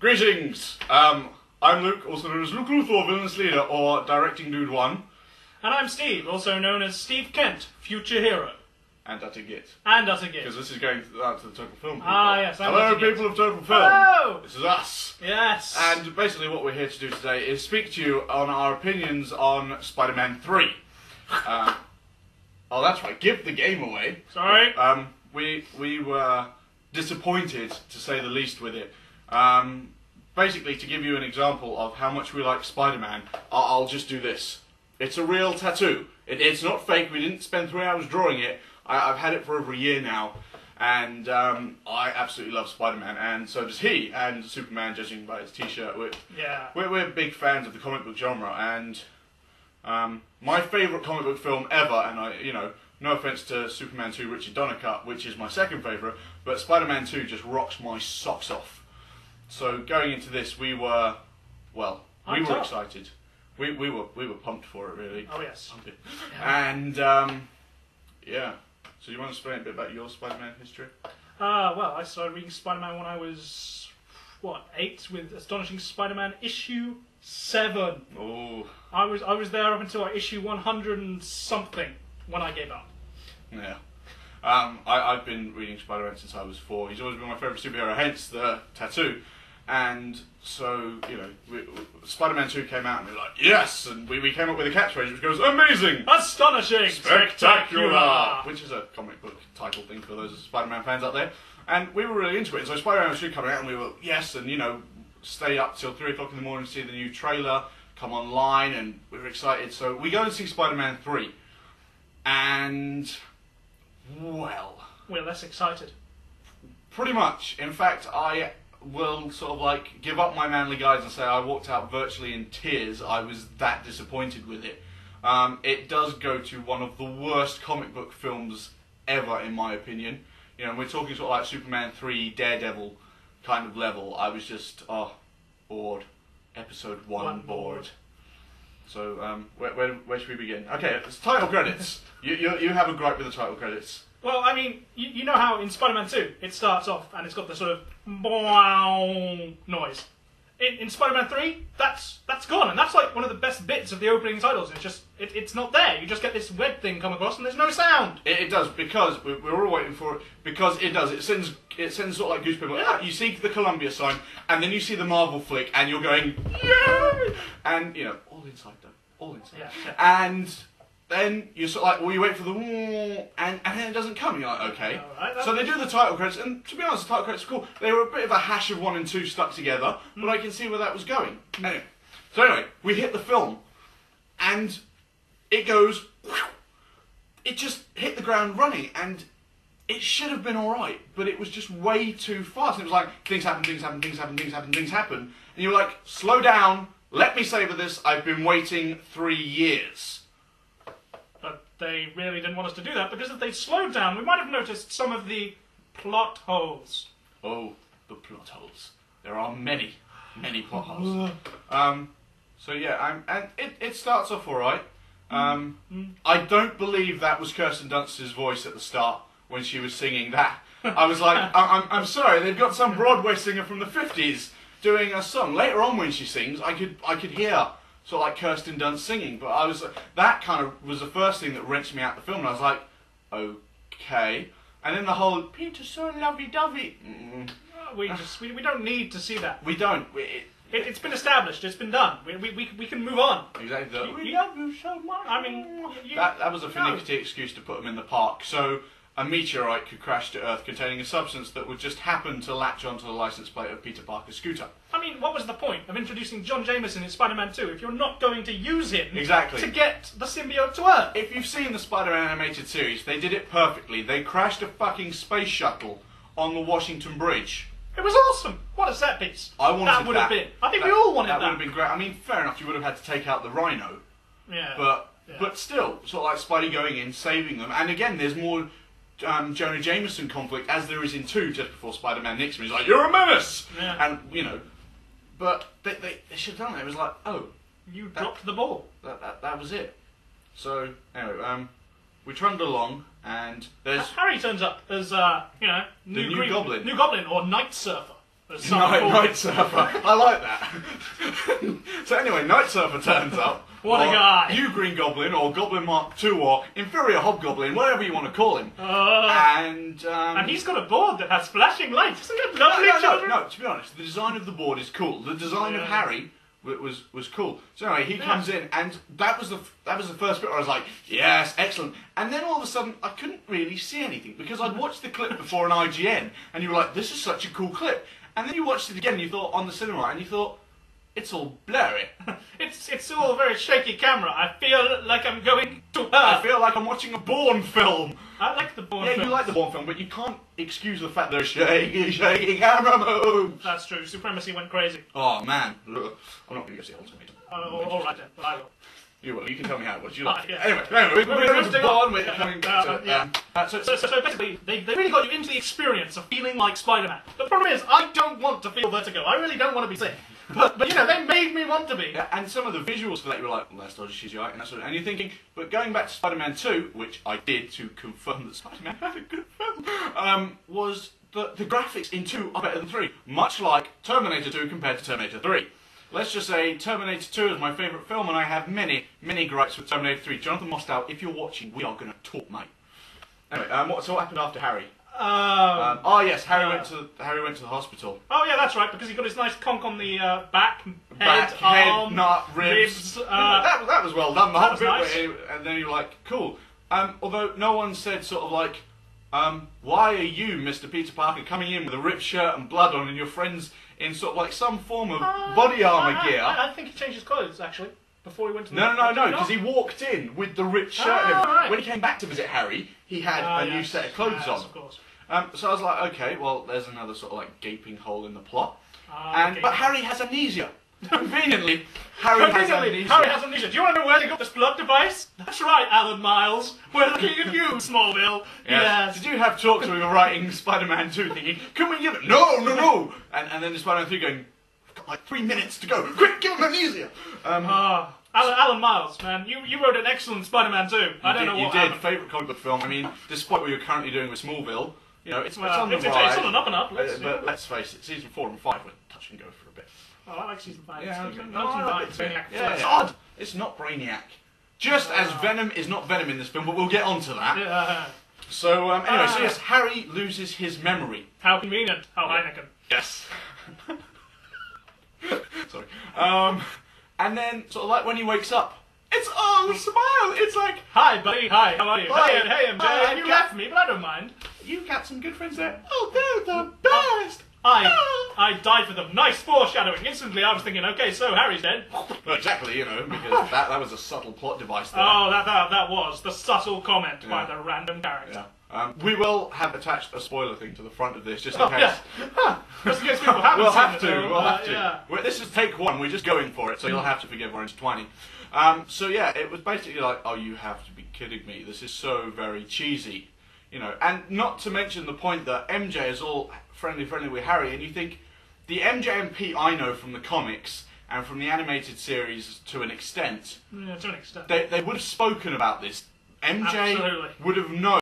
Greetings! I'm Luke, also known as Luke Luthor, Villainous Leader, or Directing Dude 1. And I'm Steve, also known as Steve Kent, Future Hero. And Utter Git. And Utter Git. Because this is going out to the Total Film people. Ah, yes, I'm Hello, Utter Git. people of Total Film. Hello! This is us. Yes. And basically what we're here to do today is speak to you on our opinions on Spider-Man 3. Oh, that's right, give the game away. Sorry. We were disappointed, to say the least, with it. Basically, to give you an example of how much we like Spider-Man, I'll just do this. It's a real tattoo. It's not fake. We didn't spend 3 hours drawing it. I've had it for over a year now, and I absolutely love Spider-Man, and so does he, and Superman, judging by his t-shirt. We're big fans of the comic book genre, and my favourite comic book film ever, and no offence to Superman 2 Richard Donner cut, which is my second favourite, but Spider-Man 2 just rocks my socks off. So going into this, we were excited. We were pumped for it, really. Oh yes. Yeah. And yeah. So you want to explain a bit about your Spider-Man history? Well, I started reading Spider-Man when I was 8, with Astonishing Spider-Man issue 7. Oh. I was there up until issue 100 and something when I gave up. Yeah. I've been reading Spider-Man since I was 4. He's always been my favourite superhero, hence the tattoo. And so, Spider-Man 2 came out and we were like, yes! And we came up with a catchphrase which goes, amazing! Astonishing! Spectacular! Which is a comic book title thing for those Spider-Man fans out there. And we were really into it. And so Spider-Man 2 coming out and we were, yes! And, stay up till 3 o'clock in the morning to see the new trailer come online, and we were excited. So we go and see Spider-Man 3. And, well... We're less excited. Pretty much. In fact, I will sort of give up my manly guise and say I walked out virtually in tears. I was that disappointed with it. It does go to one of the worst comic book films ever, in my opinion. We're talking sort of like Superman 3, Daredevil kind of level. I was just, bored. Episode 1 bored. So, where should we begin? Okay, it's title credits. You have a gripe with the title credits. Well, I mean, you know how in Spider-Man 2 it starts off and it's got the sort of boing noise. In Spider-Man 3, that's gone, and that's like one of the best bits of the opening titles. It's not there. You just get this web thing come across and there's no sound. It does, because we're all waiting for it. Because it does. It sends sort of like goosebumps. Yeah. You see the Columbia sign, and then you see the Marvel flick, and you're going, yay! And all inside though, all inside. Yeah. And then you're sort of like, well, you wait for the and then it doesn't come. You're like, okay. Right, so they do the title credits, and to be honest, the title credits are cool. They were a bit of a hash of 1 and 2 stuck together, but I can see where that was going. Anyway, we hit the film, and it goes. It just hit the ground running, and it should have been all right, but it was just way too fast. It was like things happen, things happen, things happen, things happen, things happen, and you're like, slow down. Let me savour this. I've been waiting 3 years. But they really didn't want us to do that, because if they slowed down, we might have noticed some of the plot holes. Oh, the plot holes. There are many, many plot holes. So yeah, and it starts off alright. I don't believe that was Kirsten Dunst's voice at the start when she was singing that. I was like, I'm sorry, they've got some Broadway singer from the 50s doing a song. Later on when she sings, I could hear sort of like Kirsten Dunst singing, but I was that kind of was the first thing that wrenched me out the film, and I was like, okay. And then the whole Peter's so lovey-dovey. We don't need to see that. We don't. It's been established. It's been done. We can move on. Exactly. We love you so much. I mean, that was a finicky excuse to put them in the park. So a meteorite could crash to Earth containing a substance that would just happen to latch onto the license plate of Peter Parker's scooter. I mean, what was the point of introducing John Jameson in Spider-Man 2 if you're not going to use him to get the symbiote to Earth? If you've seen the Spider-Man animated series, they did it perfectly. They crashed a fucking space shuttle on the Washington Bridge. It was awesome. What a set piece. I wanted that. That would have been. I think we all wanted that. That would have been great. I mean, fair enough, you would have had to take out the Rhino. Yeah. But still, sort of like Spidey going in, saving them. And again, there's more Jonah Jameson conflict, as there is in 2, just before Spider-Man nicks him. He's like, you're a menace! Yeah. And, but they should have done it. It was like, oh. You dropped the ball. That was it. So, anyway, we trundle along, and there's... Harry turns up as, New Goblin. New Goblin, or Night Surfer, Night Surfer. I like that. So anyway, Night Surfer turns up. What a guy! You Green Goblin, or Goblin Mark II, or Inferior Hobgoblin, whatever you want to call him. And he's got a board that has flashing lights. Isn't it lovely, children? No, to be honest, the design of the board is cool. The design of Harry was cool. So anyway, he comes in, and that was the first bit where I was like, yes, excellent. And then all of a sudden, I couldn't really see anything because I'd watched the clip before on IGN, and you were like, this is such a cool clip. And then you watched it again, and you thought on the cinema, and you thought, it's all blurry. It's all very shaky camera. I feel like I'm going to hurt. I feel like I'm watching a Bourne film. I like the Bourne film. Yeah, you like the Bourne film, but you can't excuse the fact there's shaky camera moves. That's true. Supremacy went crazy. Oh man, look, I'm not going to go see Ultimate. All right then, but I will. You will. You can tell me how it was. You Yeah. Anyway, we're going to Bourne. We're coming back to So basically, they really got you into the experience of feeling like Spider-Man. The problem is, I don't want to feel vertigo. I really don't want to be sick. But you know, they made me want to be. Yeah, and some of the visuals for that, you were like, well, that's dodgy CGI, and that sort of, and you're thinking, but going back to Spider-Man 2, which I did to confirm that Spider-Man had a good film, was the graphics in 2 are better than 3, much like Terminator 2 compared to Terminator 3. Let's just say Terminator 2 is my favourite film, and I have many, many gripes with Terminator 3. Jonathan Mostow, if you're watching, we are going to talk, mate. Anyway, so what happened after Harry? Oh yes, Harry went to the hospital. Oh yeah, that's right, because he got his nice conk on the back, arm, nut, ribs. That was well done. The whole bit, nice. And then you're like, cool. Although no one said sort of like, why are you, Mr. Peter Parker, coming in with a ripped shirt and blood on, and your friends in sort of like some form of body armour gear? I think he changed his clothes actually. Before he went to No, because he walked in with the ripped shirt and everything. Right. When he came back to visit Harry, he had a new set of clothes on. Of course. So I was like, okay, well, there's another sort of like gaping hole in the plot. But Harry has amnesia. Conveniently, Harry has amnesia. Do you want to know where they got this blood device? That's right, Alan Miles. We're looking at you, Smallville. Yes. Did you have talks when we were writing Spider-Man 2 thinking, can we give it? No. And then Spider-Man 3 going, I've got like 3 minutes to go. Quick, give him amnesia. Alan Miles, man, you wrote an excellent Spider-Man 2. I don't know what happened. You did. Favourite comic book film. I mean, despite what you're currently doing with Smallville, you know, it's on the rise. It's on an up and up. But let's face it, season 4 and 5 were touch and go for a bit. Oh, I like season 5. Yeah, It's odd. It's not Brainiac. Just as Venom is not Venom in this film, but we'll get on to that. So, anyway, so yes, Harry loses his memory. How convenient. How Heineken. Yes. Sorry. And then, sort of like when he wakes up, it's all a smile. It's like, hi, buddy. Hi, how are you? Hi. Hey, MJ. You left me, but I don't mind. You got some good friends there. Oh, they're the best. I died for them. Nice foreshadowing. Instantly, I was thinking, okay, so Harry's dead. Well, exactly, you know, because that was a subtle plot device there. Oh, that was the subtle comment by the random character. Yeah. We will have attached a spoiler thing to the front of this, just in case. Just in case people haven't We'll seen have it, to. We'll have to. Yeah. This is take 1. We're just going for it, so you'll have to forgive our intertwining. So yeah, it was basically like, oh, you have to be kidding me. This is so very cheesy, you know. And not to mention the point that MJ is all friendly with Harry, and you think the MJ and Pete I know from the comics and from the animated series to an extent. Yeah, to an extent. They would have spoken about this. MJ would have known.